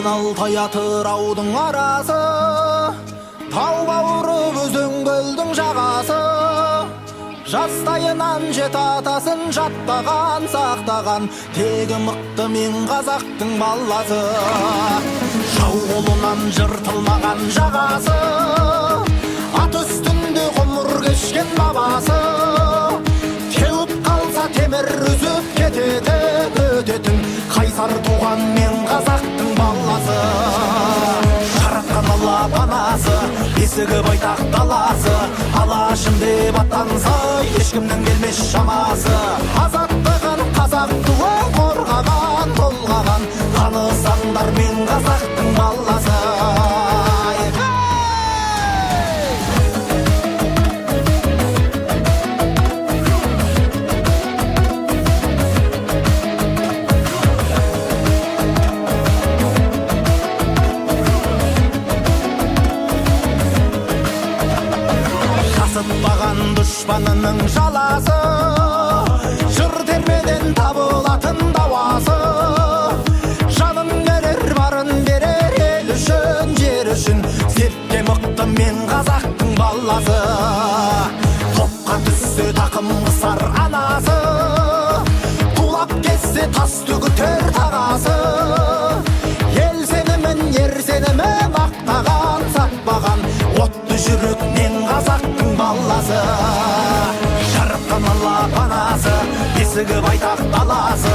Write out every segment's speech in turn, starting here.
Алтай атыраудың арасы, тау бауыры өзен көлдің жағасы. Жастайынан жет атасын жаттаған, сақтаған, тегі мықты мен қазақтың баласы. Жау қолынан жыртылмаған жағасы, ат үстінде ғұмыр кешкен бабасы. Теуіп қалса темір үзіп кететін, өтетін, қайсар туған мен қазақтың баласы. Жаратқан алла панасы, бесігі байтақ даласы. Алашым деп аттанса, ешкімнің келмес шамасы. Азаттығын қазақ туы қорғаған, толғаған, танысаңдар мен қазақтың баласы. Жасытпаған дұшпанының жаласы, жыр термеден табылатын дауасы. Жанын берер, барын берер, ел үшін, жер үшін. Сертке мықты мен қазақтың баласы. Топқа түссе тақым қысар анасы, тулап кетсе тас төгітер тағасы. Ел сенімін, ер сенімін мақтаған, сатпаған, отты жүрек мен қазақтың баласы. Жаратқан алла панасы, бесігі байтақ даласы.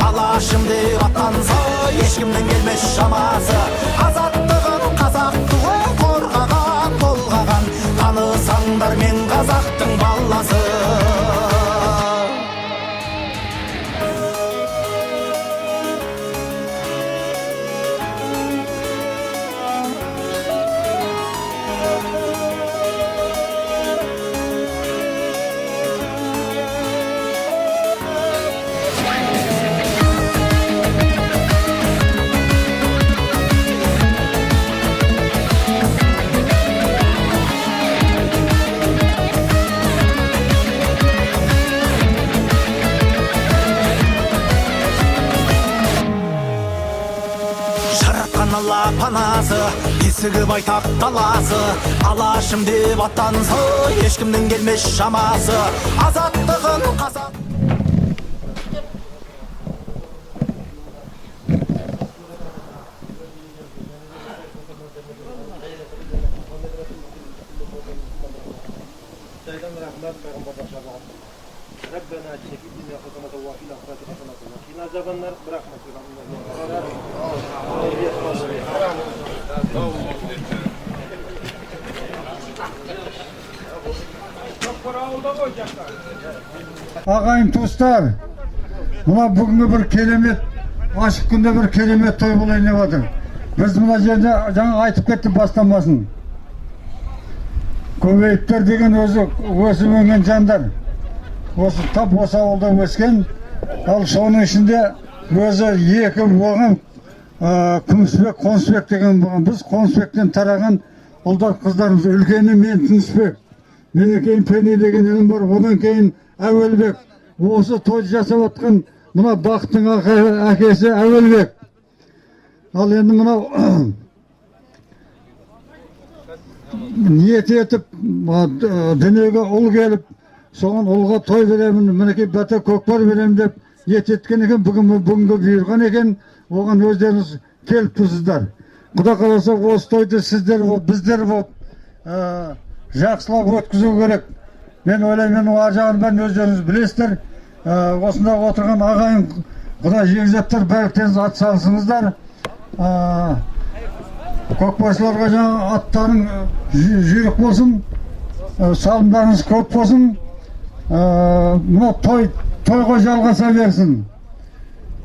Алашым деп аттанса, ешкімнің келмес шамасы. Азаттығын қазақ туы қорғаған, толғаған, танысаңдар мен қазақтың баласы. Алла панасы, бесігі байтақ даласы. Алашым деп аттанса, ешкімнің келмес шамасы. Азаттығын қазақ. ربنا اتنا في الدنيا حسنة وفي الآخرة حسنة وقنا عذاب النار برحمتك Ағайын туыстар, мына бүгінгі бір керемет, ашық күнде бір керемет той болайын деп отыр. Біз мына жерде жаңа айтып кетті бастамасын. Көбейіптер деген өзі өсіп өнген жандар. Осы тап осы ауылда өскен, ал соның ішінде өзі екі болған Күмісбек, Қонысбек деген болған. Біз Қонысбектен тараған ұлдар қыздарымыз, үлкені мен Күмісбек. Менен кейін Пени деген інім бар, одан кейін Әуелбек. Осы той жасап отқан мына Бақыттың әкесі Әуелбек. Ал енді мынау ниет етіп дүниеге ұл келіп, соған ұлға той беремін, мінекей бәті көкпар беремін деп ниет еткен екен, бүгінгі бұйырған екен, оған өздеріңіз келіп тұрсыздар. Құда қаласа осы тойды сіздер болып, біздер болып жақсылап өткізу керек. Мен ойлаймын, ар жағын бәрін өздеріңіз білесіздер. Осында отырған ағайын, құда жегізептер, бәріктен ат салсыңыздар. Көкбасыларға жаңа аттарың жүйрік болсын, салымдарыңыз көп болсын. Мына тойға жалғаса берсін.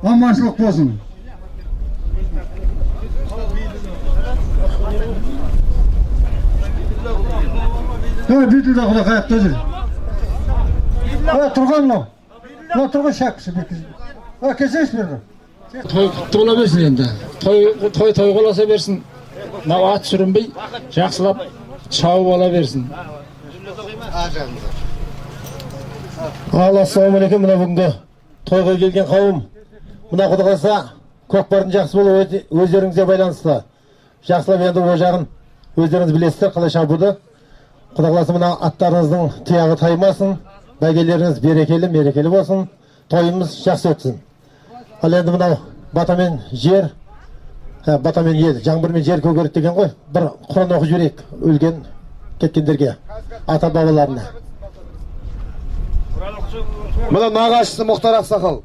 Amançılık bolsun. Bir de Xudo qayaqda o'zi. Turgan lo turgan shakisi bekizdi. Kechish berdi. Toy kutlu ola bersin endi. Toy qolasa bersin. Navat sürünbey, жақсылап çabuk ola bersin. Assalamualaikum, mына бүгінгі тойға келген қауым. Мына Құдай қаласа көкпардың жақсы болуы өздеріңізге байланысты. Жақсылап енді о жағын өздеріңіз білесіздер қалай шабуды. Құдай қаласа мына аттарыңыздың тияғы таймасын, бәйгелеріңіз берекелі, мерекелі болсын, тойымыз жақсы өтсін. Ал енді мынау батамен жер, батамен ел, жаңбырмен жер көгереді деген ғой. Бір Құран оқып жіберейік өлген кеткендерге, ата бабаларына. Мына нағашысы Мұхтар Ақсақал.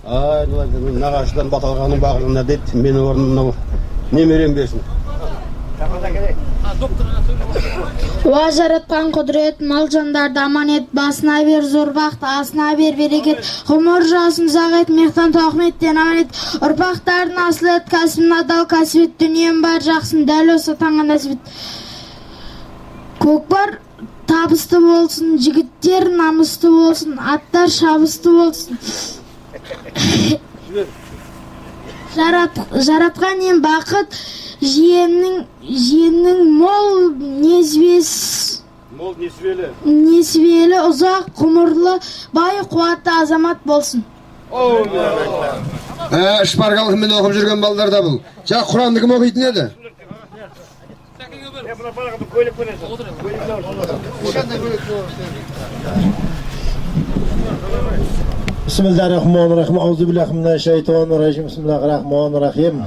Нағашыдан баталғаның бағылына дейді, мені орнына немерем берсін. Уа жаратқан құдірет, мал жандарды аман ет, басына бер зор бақыт, асына бер берекет, ғұмыр жасын ұзақ ет, мехтан тоқметтен аман ет, ұрпақтардың асыл ет, кәсібін адал кәсіп ет, дүнием бар жақсын, дәл осы таңға нәсіп ет. Көкпар табысты болсын, жігіттер намысты болсын, аттар шабысты болсын. Жаратқан ем бақыт, жиеннің мол несібелі, ұзақ ғұмырлы, бай қуатты азамат болсын. Шпарғалық мен оқып жүрген балдарда бұл. Жа Құранды кім оқитын еді? Bismillahirrahmanirrahim. Auzubillahimineşşeytanirracim. Bismillahirrahmanirrahim.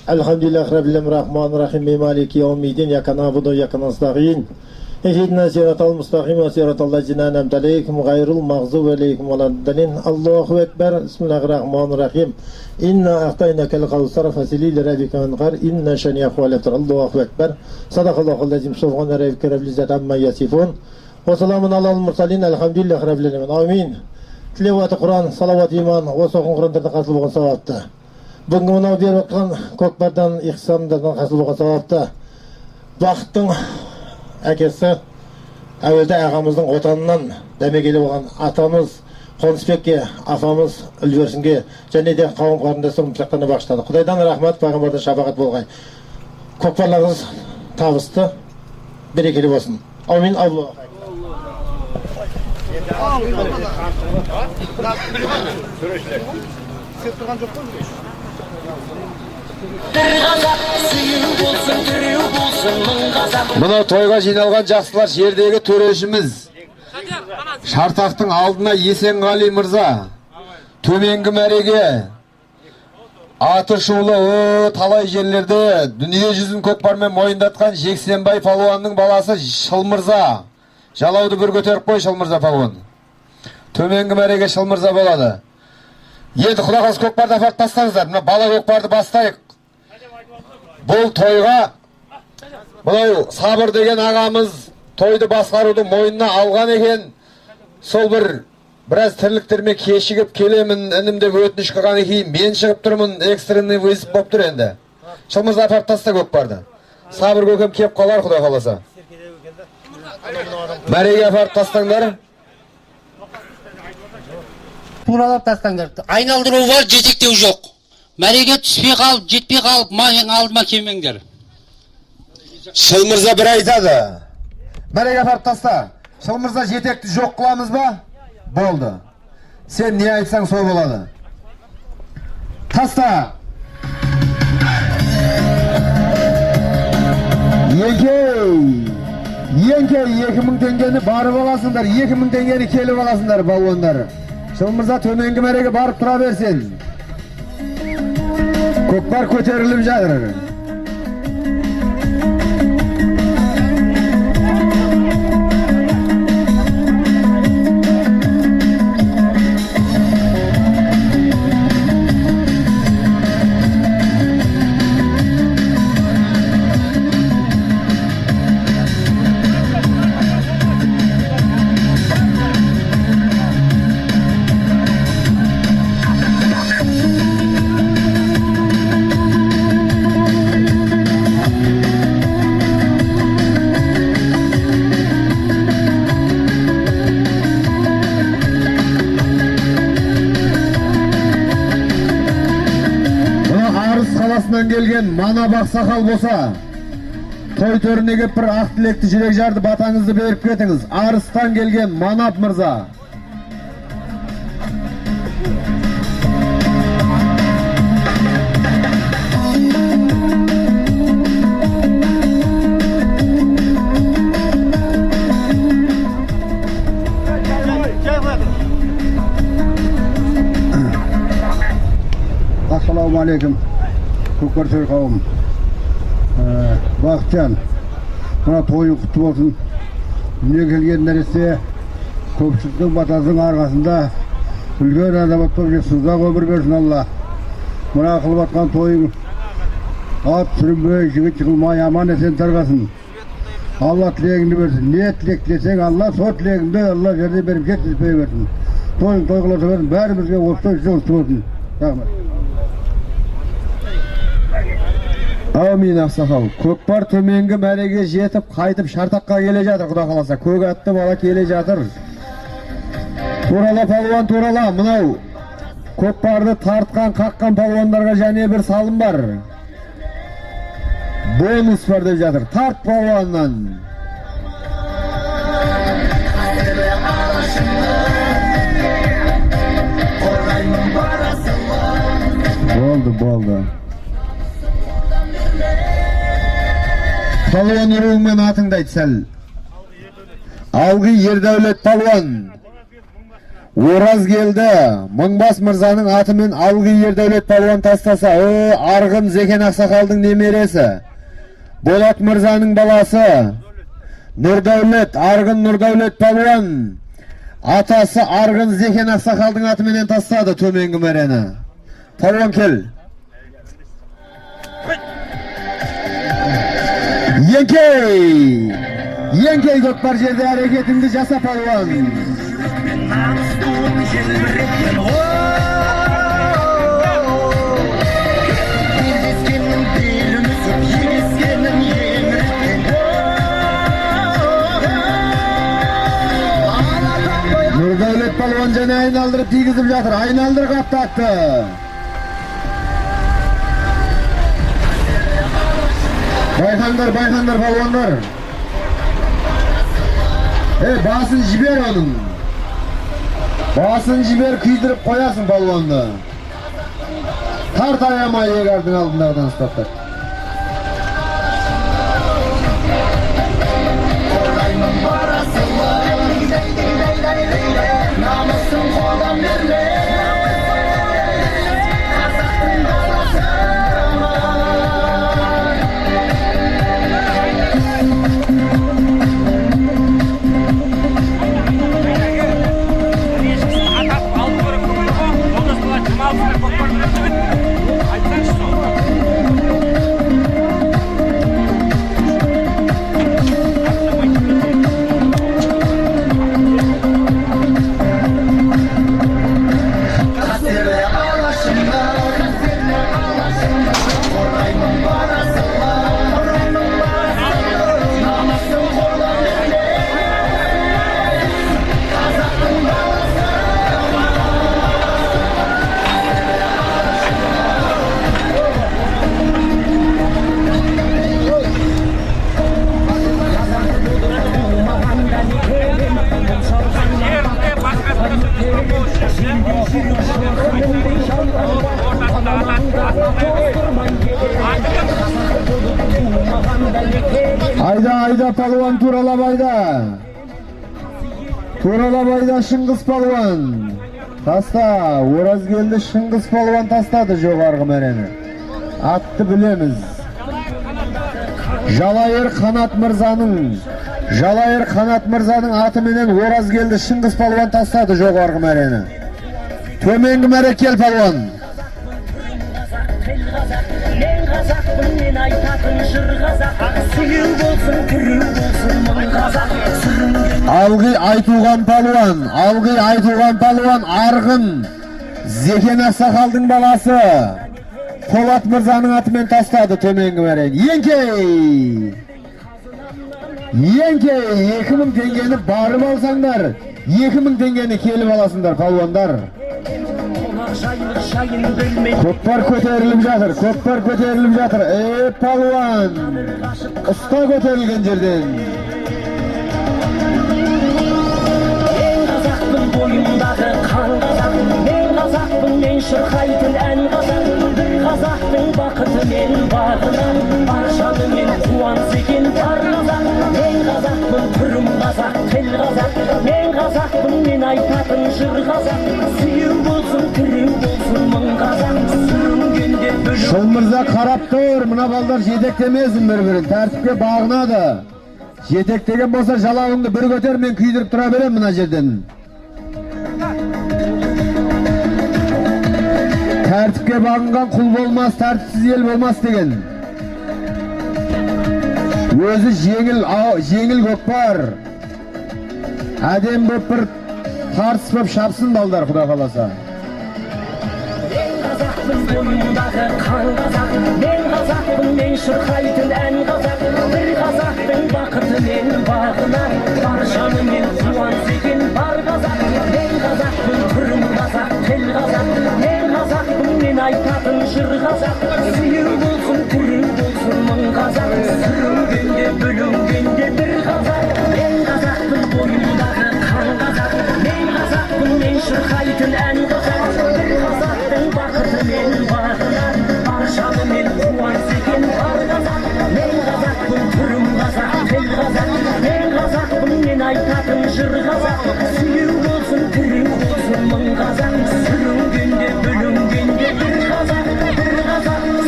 Elhamdülillahi Rabbil Rahmanirrahim. Maliki yevmiddin. İyyâke na'budu ve iyyâke nestaîn. İhdina sıratal mustaqim ve sıratal lezîne en'amte aleyhim gayril mağzûbi aleyhim veleddallîn. Allahu ekber. Bismillahirrahmanirrahim. İnna a'taynakel kevser fesilî li rabbike venhar. İnne şani'ake huvel ebtar. Allahu ekber. Sadakallahul azim. Subhane rabbike rabbil izzati amma yasifun. Ve selamun alel mursalin. Elhamdülillahi Rabbil alemin. Amin. Тілеуаты Құран, салауат иман, осы оқын Құрандарда қасыл болған сауапты. Бүгінгі мынау беріп отқан көкпардан, иқсамдардан қасыл болған сауапты. Бақыттың әкесі әуелде ағамыздың отанынан дәмегелі болған атамыз Қонысбекке, апамыз Үлверсінге және де қауым қарындастарым мұтлақтарына бағыштады. Құдайдан рахмат, пайғамбардан шапағат болғай. Көкпарларыңыз табысты, берекелі болсын. Аумин. Аллах. Мына тойға жиналған жақсылар жердегі төрешіміз. Шартақтың алдына Есенғали мырза, төменгі мәреге, аты шулы талай жерлерде дүние жүзін көкпармен мойындатқан Жексенбай палуанның баласы Шылмырза. Жалауды бір көтеріп қой Шылмырза палуан. Төменгі мәреге Шылмырза болады. Енді Құдай қаласа көкпарды апарып тастаңыздар. Мына бала көкпарды бастайық. Бұл тойға мынау Сабыр деген ағамыз тойды басқаруды мойнына алған екен. Сол біраз тірліктермен кешігіп келемін, інім деп өтініш қылған екен. Мен шығып тұрмын, экстренный вызов болып тұр енді. Шылмырза апарып таста көкпарды. Сабыр көкем кеп қалар Құдай қаласа. Мәреге апарып тастаңдар. Туралап тастаңдар. Айналдыру бар, жетектеу жоқ. Мәреге түспей қалып, жетпей қалып, маған алдыма келмеңдер. Шылмырза бір айтады. Мәреге апарып таста. Шылмырза жетекті жоқ қыламыз ба? Болды. Сен не айтсаң сол болады. Таста. Еңке 2000 теңгені барып аласыңдар, 2000 теңгені келіп аласыңдар балуандар. Шылмырза төменгі мәреге барып тұра берсін. Көкпар көтеріліп жатыр. қаласынан келген Манап ақсақал болса, той төріне кеп бір ақ тілекті жүрек жарды батаңызды беріп кетіңіз. Арыстан келген Манап мырза. Ассалаумағалейкум, көкпар қауым. Бақытжан, мына тойың құтты болсын. Дүние келген нәресте көпшіліктің батасының арқасында үлкен азамат болып жетсізда өмір берсін Алла. Мына қылып атқан тойың ат сүрінбей, жігіт жығылмай, аман есен тарқасын. Алла тілегіңді берсін. Не тілек тілесең Алла, сол тілегіңді Алла жерде беріп жеткізбей берсін. Тойың той қыласа берсін, бәрімізге осы той жұғысты болсын. Рахмет. Әумин ақсақал. Көкпар төменгі мәреге жетіп, қайтып Шартаққа келе жатыр, құда қаласа. Көк атты бала келе жатыр. Турала палуан турала, мынау көкпарды тартқан, қаққан палуандарға және бір салым бар. Бонус бар деп жатыр. Тарт палуаннан. Болды. Палуан ұруыңмен атыңды айт сәл. Алғы Ердәулет палуан. Ораз келді. Мыңбас мырзаның атымен Алғы Ердәулет палуан тастаса, Арғын Зекен ақсақалдың немересі. Болат мырзаның баласы. Нұрдәулет, Арғын Нұрдәулет палуан. Атасы Арғын Зекен ақсақалдың атыменен тастады төменгі мәрені. Палуан кел. Еңкей көкпар жерде әрекетіңді жаса палуан. Нұрдәулет палуан және айналдырып тигізіп жатыр. Айналдырып қаптатты. Байқаңдар палуандар. Басын жібер оның. Басын жібер, күйдіріп қоясың палуанды. Тарт аямай егардың алдындағыдан ұстаттыр. Айда палуан Туралабайда. Туралабайда Шыңғыс палуан. Таста, Ораз келді Шыңғыс палуан тастады жоғарғы мәрені. Атты білеміз. Жалайыр Қанат мырзаның атыменен Ораз келді Шыңғыс палуан тастады жоғарғы мәрені. Төменгі мәре кел палуан. Алғы айтуған палуан Арғын Зекен ақсақалдың баласы Полат мырзаның атымен тастады төменгі мәрен. Еңкей 2000 теңгені барып алсаңдар, 2000 теңгені келіп аласыңдар палуандар. Көкпар көтеріліп жатыр, көкпар көтеріліп жатыр. Палуан, ұста көтерілген жерден. Мен қазақпын бойымдағы қан қазақ, мен қазақпын мен шырқайтын ән қазақ, бір қазақтың бақыты мен бағына, баршаны мен қуаныс екен бар қазақ. Мен қазақпын түрім қазақ, тіл қазақ, мен қазақпын мен айтатын жыр қазақ, сүйеу болсын тіреу болсын мың қазақ, сүрінгенде бөліп. Шол мырза қарап тұр, мына балдар жетектемесін бір-бірін, тәртіпке бағынады. Жетектеген болса жалауыңды бір көтер, мен күйдіріп тұра берем мына жерден. Тәртіпке бағынған құл болмас, тәртіпсіз ел болмас деген. Өзі жеңіл көкпар. Әдем боп бір тартыс боп шапсын балдар, Құда қаласа. Мен қазақпын бойымдағы қан қазақ, мен қазақпын мен шырқайтын ән қазақ, бір қазақтың бақыты мен бағына, баршаны мен қуаныс екен бар қазақ. Мен қазақпын түрім қазақ, тіл қазақ, мен қазақпын мен айтатын жыр қазақ, сүйеу болсын тіреу болсын мың қазақ, сүрінгенде бөлінгенде бір қазақ. Мен қазақпын бойымдағы қан қазақ, мен қазақпын мен шырқайтын ән қазақ, бір қазақтың бақыты мен бағына, баршаны мен қуаныс екен бар қазақ. Мен қазақпын түрім қазақ, тіл қазақ, мен қазақпын мен айтатын жыр қазақ, сүйеу болсын тіреу болсын мың қазақ, сүрінгенде бөлінгенде бір қазақ,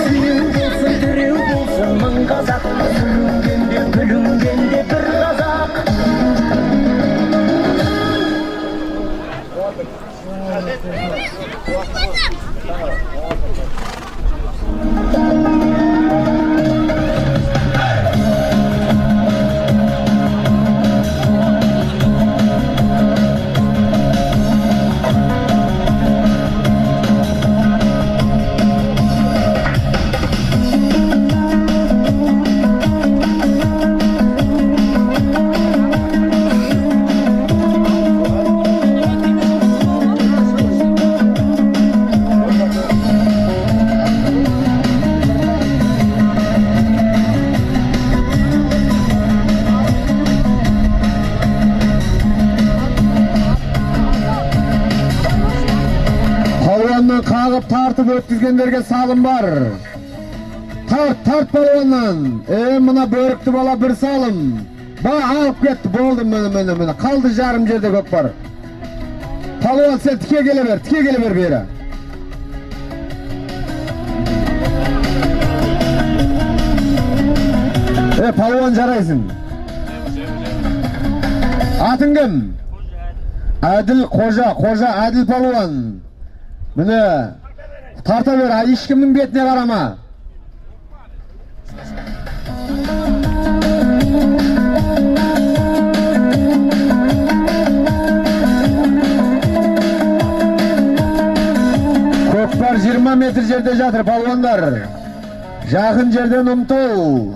сүйеу болсын тіреу болсын мың қазақ, сүрінгенде бөлінгенде бір қазақ. Палуаннан қағып тартып өткізгендерге салым бар. Тарт палуаннан. Мына бөрікті бала бір салым. Алып кетті, болды міне. Қалды жарым жерде көкпар. Палуан сен тіке келе бер бері. Палуан жарайсың. Атың кім? Әділ қожа әділ палуан. Міне, тарта бер, ешкімнің бетіне қарама. Көкпар 20 метр жерде жатыр, палуандар. Жақын жерден ұмтыл.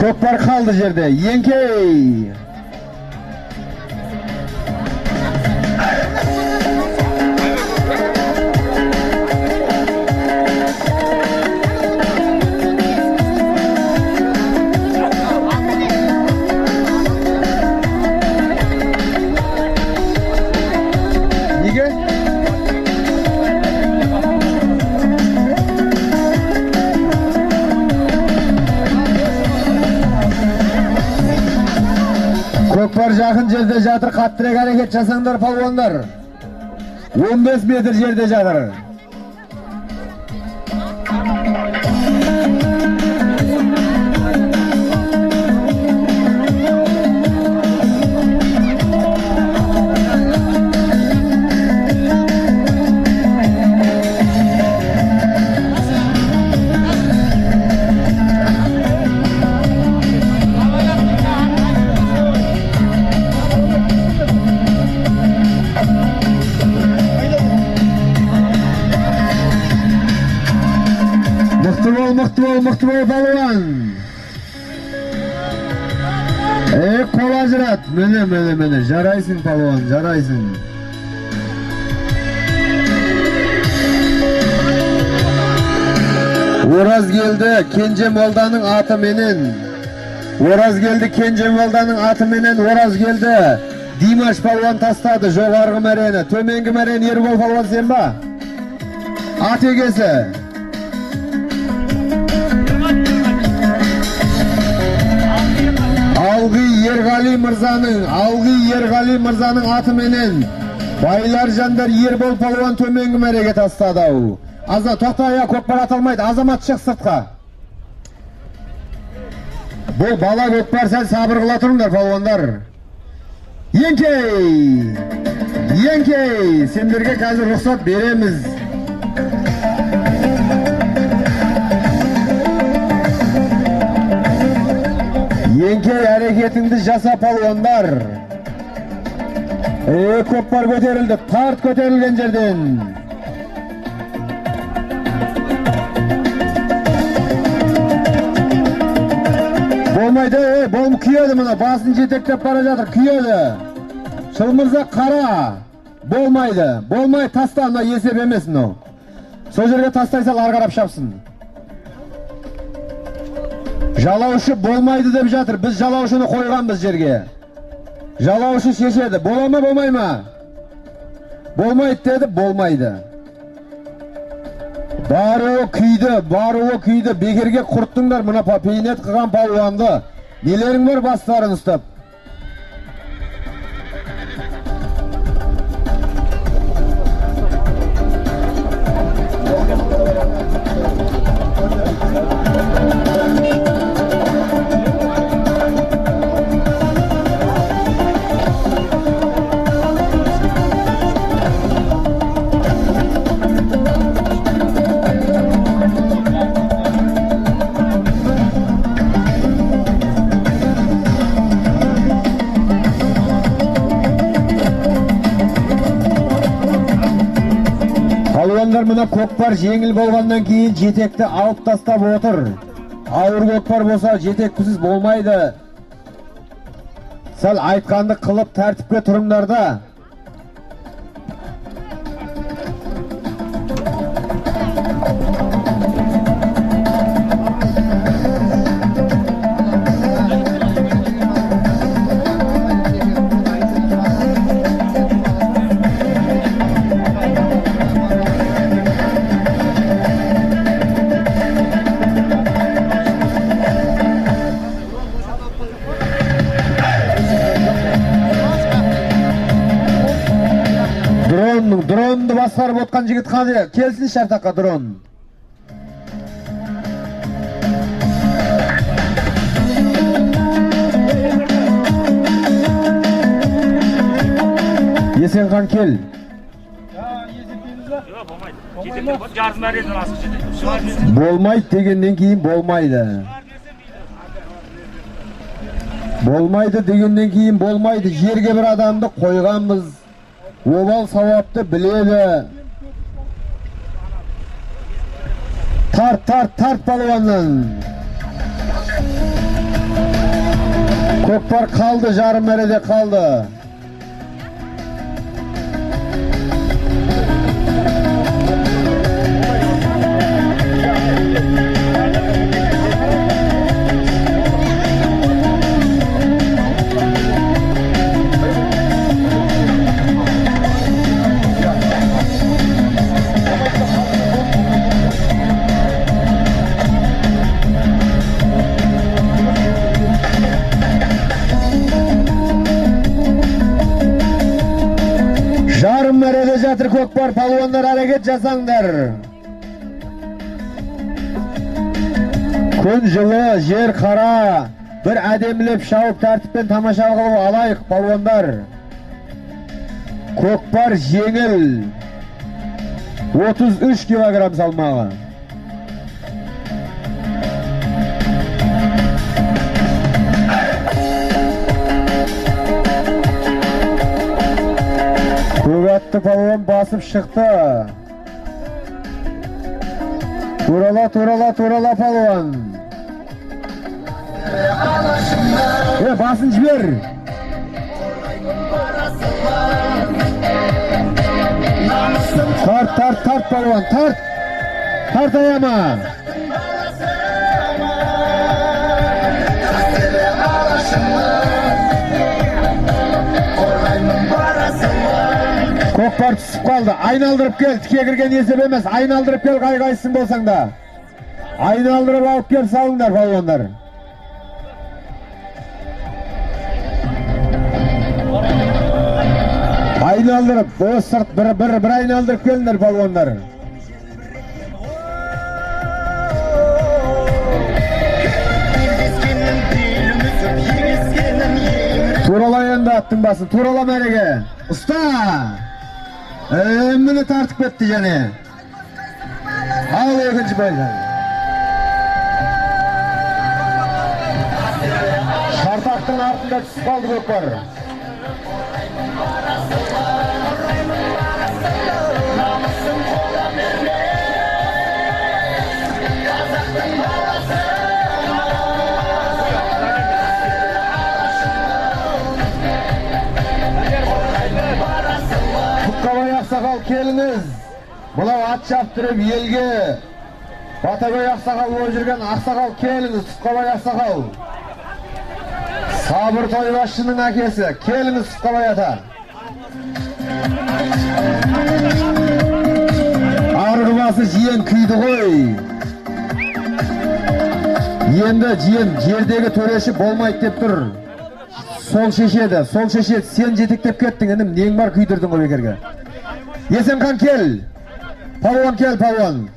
Көкпар қалды жерде, еңкей. Неге? Көкпар жақын жерде жатыр, қаттырек әрекет жасаңдар палуандар. 15 метр жерде жатыр. Мықты бол, палуан. Тек қол ажырат. Міне. Жарайсың палуан, жарайсың. Оразгелді Кенже Молданың атыменен. Оразгелді Кенже Молданың атыменен Оразгелді Димаш палуан тастады жоғарғы мәрені. Төменгі мәрен Ербол палуан сен ба? Ат егесі. Алғы Ерғали мырзаның атыменен байлар жандар Ербол палуан төменгі мәреге тастады ау. Тоқта көкпар аталмайды, азамат шық сыртқа. Бұл бала көкпар, сәл сабыр қыла тұрыңдар палуандар. Еңкей, сендерге қазір рұқсат береміз. Еңкей, әрекетіңді жаса палуандар. Көкпар көтерілді, тарт көтерілген жерден. Болмайды, болм күйеді мұна, басын жетектеп бара жатыр, күйеді. Шылмырза қара, болмай таста, мұна есеп емес мұна. Сол жерге тастайсал арғарап шапсын. Жалаушы болмайды деп жатыр, біз жалаушыны қойғанбыз жерге. Жалаушы шешеді, бола ма, болмай ма? Болмайды деді, болмайды. Баруы күйді, бекерге құрттыңдар мұна пейнет қыған палуанды. Нелерің бар бастарын ұстап? Мұна көкпар жеңіл болғаннан кейін жетекті алып тастап отыр. Ауыр көкпар болса жетекпісіз болмайды. Сәл айтқанды қылып тәртіпке тұрыңдарда. Дронды басқарып отқан жігіт қане, келсін шартаққа дрон. Есенхан кел. Болмайды дегеннен кейін болмайды. Болмайды дегеннен кейін болмайды. Жерге бір адамды қойғанбыз. Обал сауапты біледі. Тарт палуаннан. Көкпар қалды, жарым мәреде қалды. Мәреде жатыр көкпар, палуандар әрекет жасаңдар. Күн жылы, жер қара, бір әдемілеп шауып тәртіппен тамаша қылып алайық палуандар. Көкпар жеңіл, 33 килограмм салмағы. Көкатты палуан басып шықты. Турала палуан. басын жібер. Тарт балуан, тарт аяма. Көкпар түсіп қалды. Айналдырып кел, тіке кірген есеп емес. Айналдырып кел, қай-қайсың болсаң да. Айналдырып алып кел, салыңдар балуандар. Айналдырып, о сырт бір айналдырып келіңдер балуандар. Турала енді аттың басын, турала мәреге. Ұста! Мені тартып кетті және. Ал екінші байлар. Шартақтың артында түсіп қалды көкпар. Ақсақал келіңіз. Бұлау ат шаптырып елге. Батагөй ақсақал болып жүрген ақсақал келіңіз. Тұтқабай ақсақал. Сабыр Тойбашшының әкесі. Келіңіз Тұтқабай ата. Арғы басы жиен күйді ғой. Енді жиен жердегі төреші болмайды деп тұр. Сол шешеді. Сен жетектеп кеттің, інім, нең бар күйдірдің ғой бекерге. Есенхан кел. Палуан кел, палуан.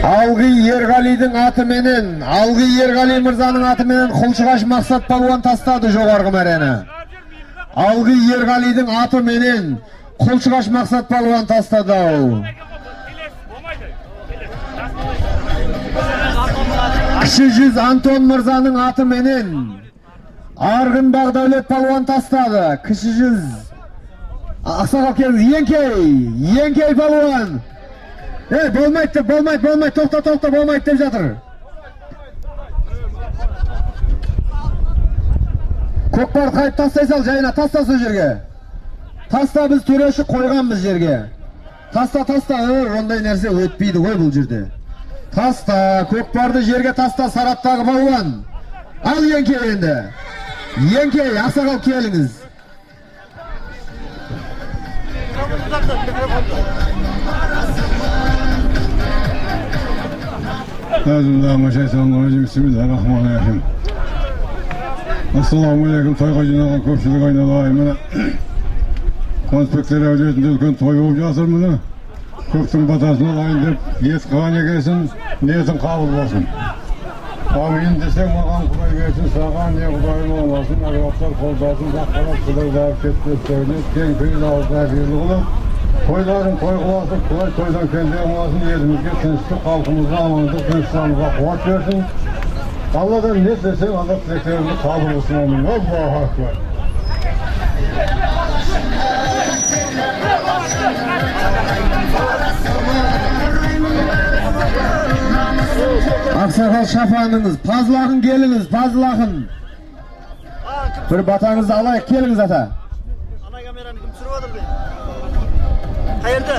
Алғы Ерғалидің атыменен, Алғы Ерғали мырзаның атыменен Құлшығаш Мақсат палуан тастады жоғарғы мәрені. Алғы Ерғалидің атыменен Құлшығаш Мақсат палуан тастады. Кіші жүз Антон мырзаның атыменен Арғын Бағдәулет палуан тастады. Кіші жүз Ақсақал келіңіз. Еңкей палуан. Болмайды, тоқта, болмайды деп жатыр. Көкпар қайып тастай сал, жайына таста сол жерге. Таста, біз төреші қойғанбыз жерге. Таста, ондай нәрсе өтпейді ғой бұл жерде. Таста, көкпарды жерге таста, Сараттағы палуан. Ал еңкей енді. Еңкей, Ақсақал келіңіз. Bismillahirrahmanirrahim. Assalamualaikum, тойға жиналған көпшілік айналайын. Міне конспекттер әулетінде үлкен той болып жатыр. Міне көптің батасын алайын деп ет қыған екенсің, ниетің қабыл болсын. Амин десең маған Құдай берсін, саған не Құдайым оласын, әруақтар қолдасын, жаққалап Құдайлар кетпестеріне кең пейіл ауызына берлі қылып, тойларын той қыласып, Құдай тойдан кенде оласын, елімізге тыныштық, халқымызға амандық, тыныштығымызға қуат берсін. Алладан не істесең, Алла тілектеріңді қабыл қылсын. Амин. Аллаху акбар. Ақсақал шапаныңыз, пазылағын келіңіз, пазылағын. Bir батаңызды алайық, келіңіз ата. Ана камераны кім түсіріп отыр дейді? Қайерде?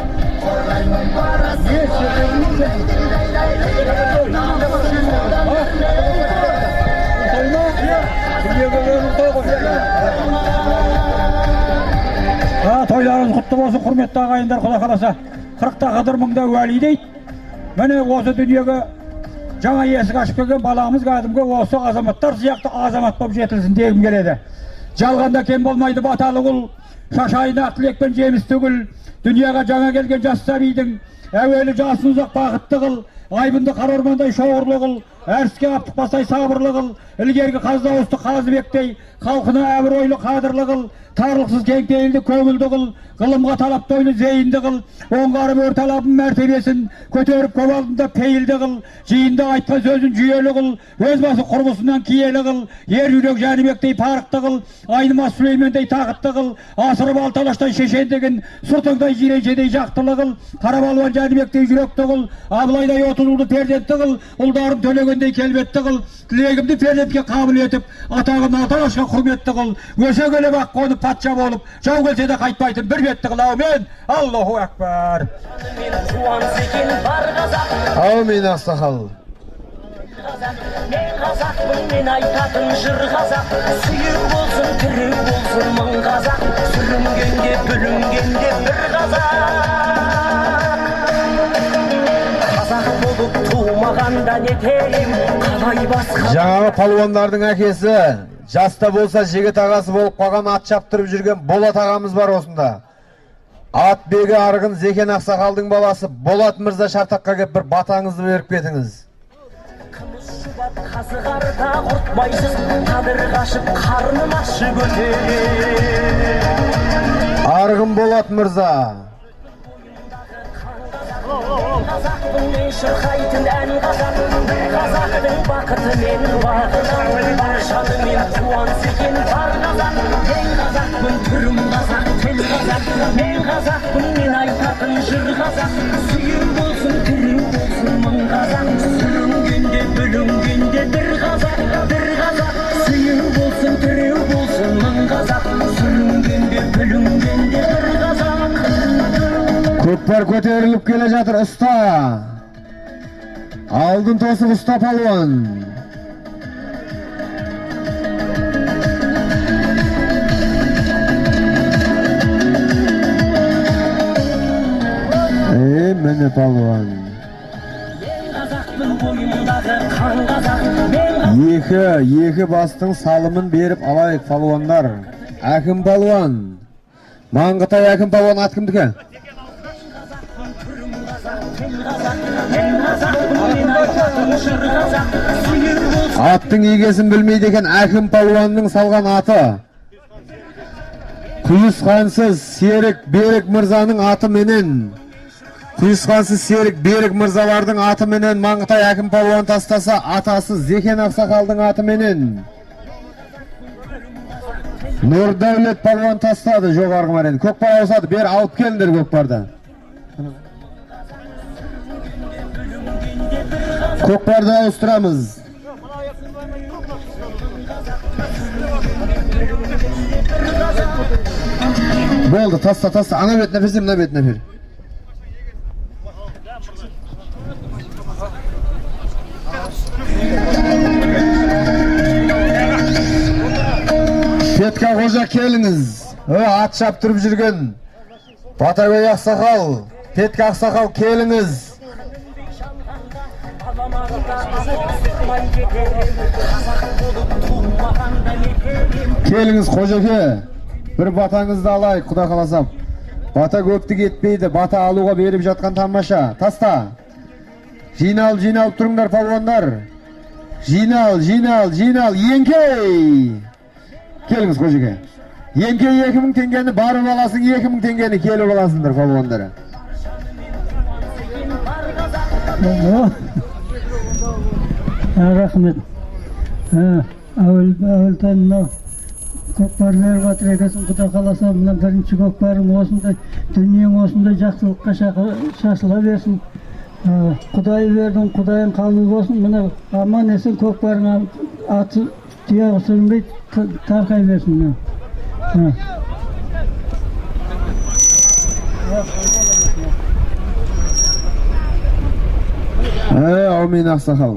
Тойларыңыз құтты болсын, құрметті ағайындар, Құда қаласа. 40-та қыдыр мыңда уәли дейді. Міне осы дүниеге жаңа есік ашып келген баламыз кәдімгі осы азаматтар сияқты азамат болып жетілсін дегім келеді. Жалғанда кем болмайды баталы құл, шашайын ақ тілекпен жеміс түгіл. Дүнияға жаңа келген жас сәбидің әуелі жасын ұзақ бақытты қыл, айбынды қара ормандай шоғырлы қыл, әріске аптықпасай сабырлы қыл, ілгергі қаздауысты қазыбектей халқына әмір ойлы қадырлы қыл, тарлықсыз кеңпейілді көңілді қыл, ғылымға талаптойлы зейінді қыл, оңғарып өр талабын мәртебесін көтеріп көп алдында пейілді қыл, жиында айтқан сөзін жүйелі қыл, өз басы құрбысынан киелі қыл, ер жүрек Жәнібектей парықты қыл, айнымас Сүлеймендей тақытты қыл, асырып алталаштай шешендігін, сұртыңдай жиреншедей жақтылы қыл, қарабалуан Жәнібектей жүректі қыл, Абылайдай 30 ұлды перзентті қыл, ұлдарым төлегендей келбетті қыл, тілегімді перзентке қабыл етіп, атағын алталашқа құрметті қыл, өсе келіп ақ қонып патша болып, жау келсе де қайтпайтын бір бетті қыл, әумин, Аллаху әкбар. Әумин ақсақал. Мен қазақпын, мен айтатын жыр қазақ, сүйір болсын, тірі болсын мың қазақ, сүрінгенде, бүлінгенде бір қазақ. Қазақ болып туылмағанда не тейім, қалай басқа. Жаңағы палуандардың әкесі, жаста болса жігіт ағасы болып қалған ат шаптырып жүрген Болат ағамыз бар осында. Ат бегі арғын Зекен ақсақалдың баласы Болат мырза Шартаққа кеп бір батаңызды беріп кетіңіз. Қазығарда құртмайсыз, қадыр қашып қарным ашы көтере. Арғын Болат мырза. Қазақпын, мен шырқайтын ән қазақ, бір қазақтың бақыты мен бағына, бар жанымен қуаныс екен бар қазақ. Мен қазақпын, түрім қазақ, тіл қазақ, мен қазақпын, мен айтатын жыр қазақ, сүйір болсын, тірі болсын мың қазақ, сүрінгенде, бүлінгенде бір қазақ, сүйір болсын, тірі болсын мың қазақ, сүрінгенде, бүлінгенде бір қазақ. Көкпар көтеріліп келе жатыр, ұста. Алдын тосып ұста палуан. Міне палуан. Екі бастың салымын беріп алайық палуандар. Әкім палуан. Маңғытай әкім палуан ат кімдікі? Аттың егесін білмейді екен, әкім палуанның салған аты. Құйысқансыз Серік Берік мырзаның аты менен. Құйысқансыз Серік Берік мырзалардың аты менен Маңғытай әкім палуан тастаса, атасы Зекен ақсақалдың аты менен. Нұрдәулет палуан тастады жоғарғы мәрен. Көкпар ауысады, бер алып келіндер көкпарды. Көкпарды ауыстырамыз. Болды, таста. Ана бетіне берсем, мына бетіне бер. Петка қожа келіңіз. Ат шаптырып жүрген Батагөй ақсақал, Петка ақсақал келіңіз. Келіңіз қожеке, бір батаңызды алайық, құда қаласам. Бата көпті кетпейді, бата алуға беріп жатқан тамаша. Таста. Жиналып тұрыңдар палуандар. Жинал, еңкей. Келіңіз қожеке. Еңкей 2000 теңгені барып аласың, 2000 теңгені келіп аласыңдар палуандары. Рахмет. Әуелтен мынау көкпар беріп жатыр екенсің, құда қаласа, мына бірінші көкпарың осындай, дүниең осындай жақсылыққа шашыла берсін. Құдай бердің, құдайың қабыл болсын. Мына аман есен көкпарың аты тұяғы сүрінбей тарқай берсін. Әумин ақсақал.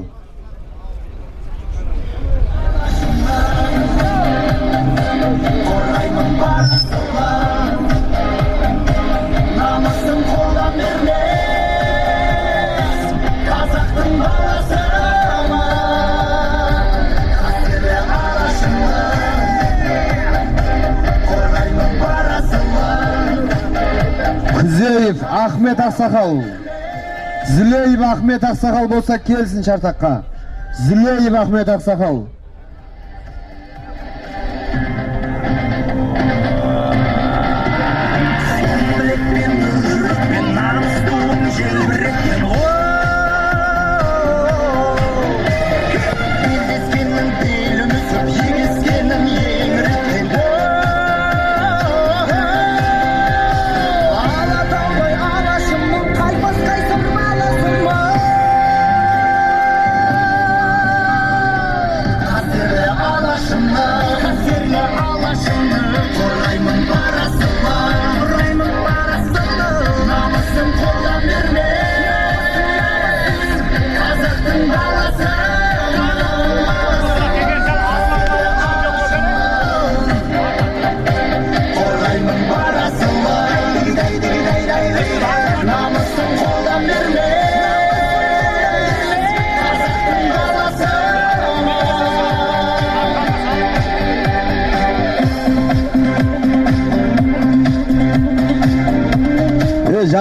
Күзеев Ахмет ақсақал. Зілеев Ахмет ақсақал болса келсін Шартаққа. Зілеев Ахмет ақсақал.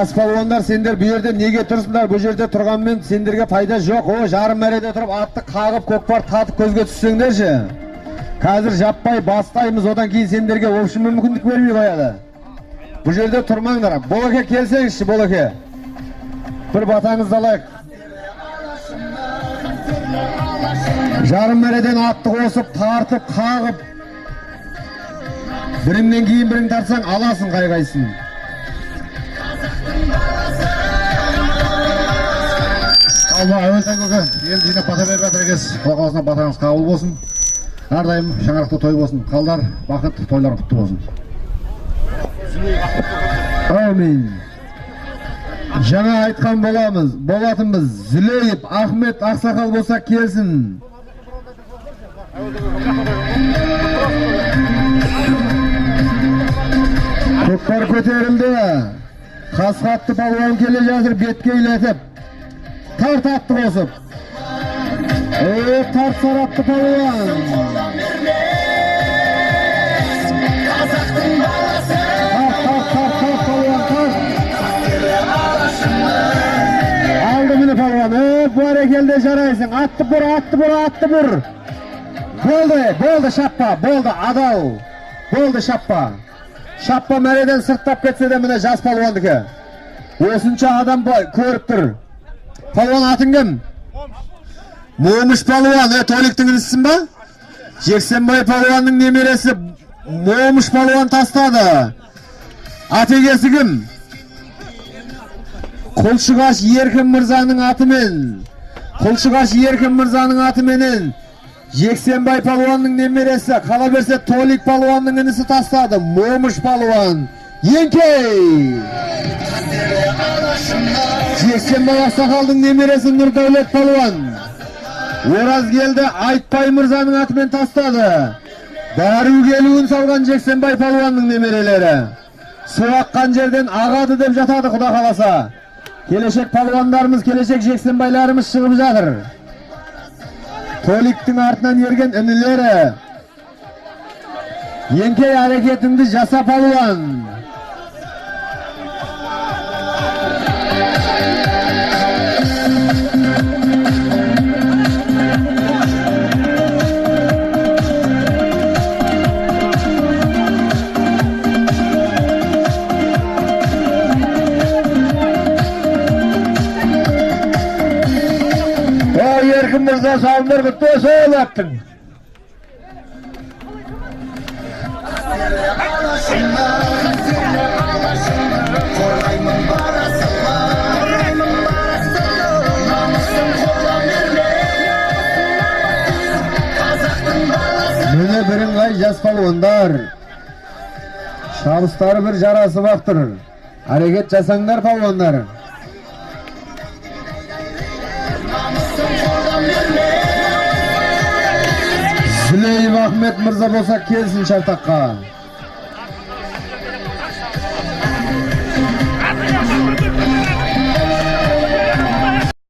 Жас палуандар, сендер bu жерде неге тұрсыңдар? Бұл жерде тұрғанмен сендерге пайда жоқ. О, жарым мәреде тұрып атты қағып көкпар татып көзге түссеңдерші. Қазір жаппай бастаймыз, одан кейін сендерге общем мүмкіндік бермей қояды. Бұл жерде тұрмаңдар. Болеке келсеңізші, Болеке. Bir батаңызды алайық. Жарым мәреден атты қосып, тартып, қағып. Біріңнен кейін бірің тартсаң, аласың қай-қайсын. Алла әуелден көке, ел жинап бата беріп жатыр екенсіз. Құдай қаласына батаңыз қабыл болсын. Әрдайым шаңырақта той болсын. Қалдар, бақыт, тойлар құтты болсын. Амин. Жаңа айтқан болатынбыз. Зілейіп, Ахмет, Ақсақал болса келсін. Көкпар көтерілді. Қасқатты палуан келе жатыр, бетке үйлетіп. Тарт атты қосып. Тарт саратты палуан. Aldı mini palvan. Bu harekelde жарайсың. Attı bur. Boldu şappa. Boldu adal. Boldu şappa. Şappa məreden sırtlap ketse de mine жас palvandiki. Osunça adam көріп тұр. Palvan atın kim? Momuş palvan. Toliktin isim ba? Jeksenbay palvanның немересі Momuş palvan tasladı. Ategesi kim? Құлшығаш Еркін Мырзаның атыменен Жексенбай палуанның немересі, қала берсе Толик палуанның інісі тастады. Момыш палуан. Еңкей! Жексенбай Ақсақалдың немересі Нұрдәулет палуан. Оразгелді Айтбай Мырзаның атымен тастады. Бәрі келуін салған Жексенбай палуанның немерелері. Су аққан жерден ағады деп жатады Құда қаласа. Келешек палуандарымыз, келешек Жексенбайларымыз шығып жатыр. Толиктің артынан ерген інілері. Еңкей әрекетіңді жаса палуан. Еркін Мырза салындар күтті сол аттың. Міне біріңғай жас палуандар. Шабыстары бір жарасы бақтыр. Әрекет жасаңдар палуандар. Зілейіп Ахмет Мырза болса келсін шартаққа.